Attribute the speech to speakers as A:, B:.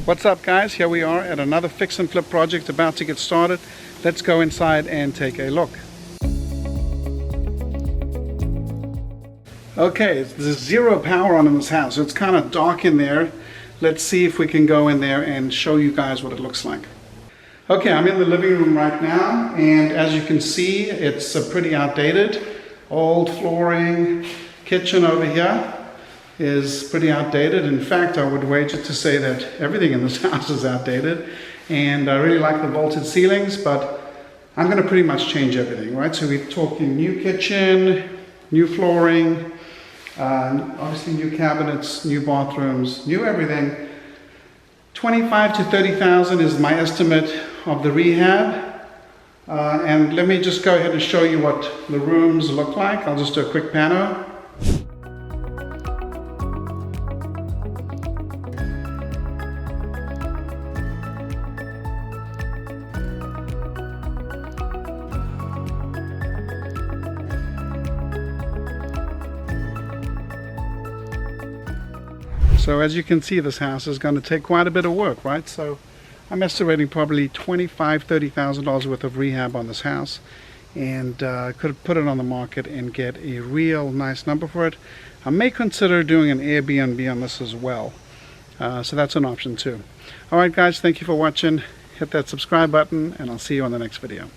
A: What's up, guys? Here we are at another fix and flip project about to get started. Let's go inside and take a look. Okay, there's zero power on in this house, so it's kind of dark in there. Let's see if we can go in there and show you guys what it looks like. Okay, I'm in the living room right now, and as you can see, it's pretty outdated. Old flooring. Kitchen over here is pretty outdated. In fact, I would wager to say that everything in this house is outdated. And I really like the vaulted ceilings, but I'm going to pretty much change everything, right? So we're talking new kitchen, new flooring, obviously new cabinets, new bathrooms, new everything. 25 to 30,000 is my estimate of the rehab. And let me just go ahead and show you what the rooms look like. I'll just do a quick pano. So as you can see, this house is going to take quite a bit of work, right? So I'm estimating probably $25,000–$30,000 worth of rehab on this house, and could put it on the market and get a real nice number for it. I may consider doing an Airbnb on this as well, so that's an option too. Alright guys, thank you for watching. Hit that subscribe button and I'll see you on the next video.